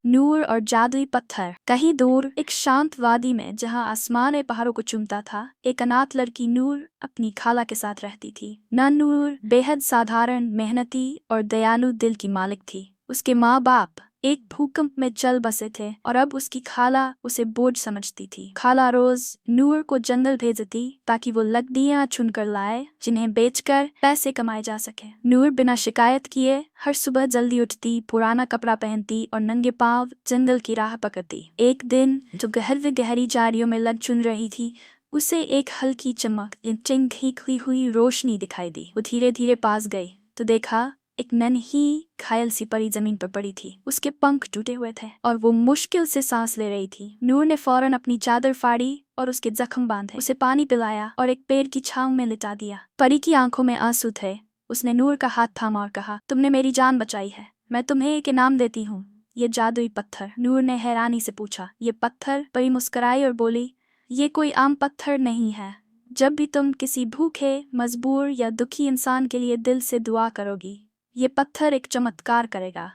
नूर और जादुई पत्थर। कहीं दूर एक शांत वादी में जहां आसमान ने पहाड़ों को चूमता था, एक अनाथ लड़की नूर अपनी खाला के साथ रहती थी। नूर बेहद साधारण, मेहनती और दयालु दिल की मालिक थी। उसके माँ बाप एक भूकंप में चल बसे थे और अब उसकी खाला उसे बोझ समझती थी। खाला रोज नूर को जंगल भेजती ताकि वो लकड़ियां चुनकर लाए जिन्हें बेचकर पैसे कमाए जा सके। नूर बिना शिकायत किए हर सुबह जल्दी उठती, पुराना कपड़ा पहनती और नंगे पांव जंगल की राह पकड़ती। एक दिन जो गहरी झाड़ियों में लग चुन रही थी, उसे एक हल्की चमक, खिली हुई रोशनी दिखाई दी। वो धीरे धीरे पास गई तो देखा एक नन्ही घायल सी परी जमीन पर पड़ी थी। उसके पंख टूटे हुए थे और वो मुश्किल से सांस ले रही थी। नूर ने फौरन अपनी चादर फाड़ी और उसके जख्म बांधे, उसे पानी पिलाया और एक पेड़ की छांव में लिटा दिया। परी की आंखों में आंसू थे। उसने नूर का हाथ थामा और कहा, तुमने मेरी जान बचाई है, मैं तुम्हें एक इनाम देती हूँ, ये जादुई पत्थर। नूर ने हैरानी से पूछा, ये पत्थर? परी मुस्कुराई और बोली, ये कोई आम पत्थर नहीं है। जब भी तुम किसी भूखे, मजबूर या दुखी इंसान के लिए दिल से दुआ करोगी, ये पत्थर एक चमत्कार करेगा।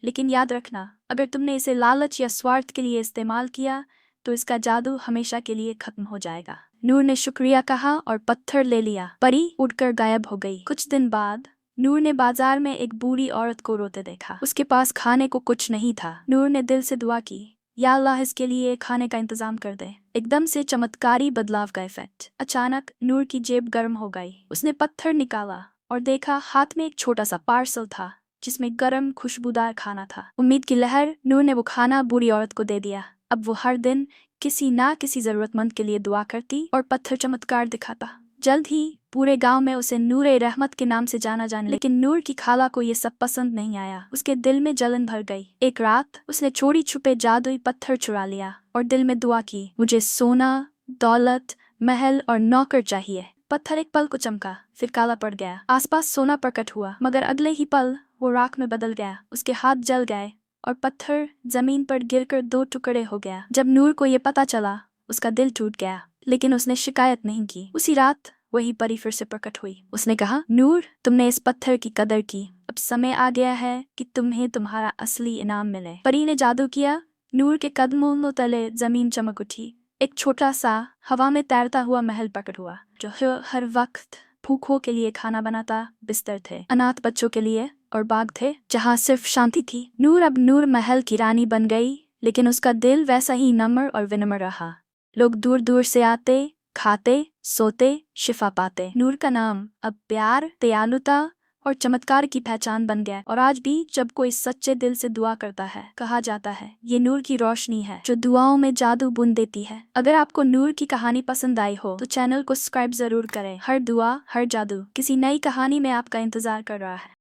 लेकिन याद रखना, अगर तुमने इसे लालच या स्वार्थ के लिए इस्तेमाल किया तो इसका जादू हमेशा के लिए खत्म हो जाएगा। नूर ने शुक्रिया कहा और पत्थर ले लिया। परी उड़कर गायब हो गई। कुछ दिन बाद नूर ने बाजार में एक बूढ़ी औरत को रोते देखा। उसके पास खाने को कुछ नहीं था। नूर ने दिल से दुआ की, या अल्लाह इसके लिए खाने का इंतजाम कर दे। एकदम से चमत्कारी बदलाव का इफेक्ट। अचानक नूर की जेब गर्म हो गई। उसने पत्थर निकाला और देखा हाथ में एक छोटा सा पार्सल था जिसमें गरम खुशबूदार खाना था। उम्मीद की लहर। नूर ने वो खाना बूढ़ी औरत को दे दिया। अब वो हर दिन किसी ना किसी जरूरतमंद के लिए दुआ करती और पत्थर चमत्कार दिखाता। जल्द ही पूरे गांव में उसे नूरे रहमत के नाम से जाना जाने लगा। लेकिन नूर की खाला को ये सब पसंद नहीं आया। उसके दिल में जलन भर गई। एक रात उसने चोरी छुपे जादुई पत्थर चुरा लिया और दिल में दुआ की, मुझे सोना, दौलत, महल और नौकर चाहिए। पत्थर एक पल को चमका, फिर काला पड़ गया। आसपास सोना प्रकट हुआ, मगर अगले ही पल वो राख में बदल गया। उसके हाथ जल गए और पत्थर जमीन पर गिरकर दो टुकड़े हो गया। जब नूर को ये पता चला, उसका दिल टूट गया, लेकिन उसने शिकायत नहीं की। उसी रात वही परी फिर से प्रकट हुई। उसने कहा, नूर, तुमने इस पत्थर की कदर की, अब समय आ गया है कि तुम्हें तुम्हारा असली इनाम मिले। परी ने जादू किया। नूर के कदमों तले जमीन चमक उठी। एक छोटा सा हवा में तैरता हुआ महल प्रकट हुआ, जो हर वक्त भूखों के लिए खाना बनाता, बिस्तर थे, अनाथ बच्चों के लिए और बाग थे जहाँ सिर्फ शांति थी। नूर अब नूर महल की रानी बन गई, लेकिन उसका दिल वैसा ही नम्र और विनम्र रहा। लोग दूर दूर से आते, खाते, सोते, शिफा पाते। नूर का नाम अब प्यार, दयालुता और चमत्कार की पहचान बन गया। और आज भी जब कोई सच्चे दिल से दुआ करता है, कहा जाता है, ये नूर की रोशनी है जो दुआओं में जादू बुन देती है। अगर आपको नूर की कहानी पसंद आई हो तो चैनल को सब्सक्राइब जरूर करें। हर दुआ, हर जादू किसी नई कहानी में आपका इंतजार कर रहा है।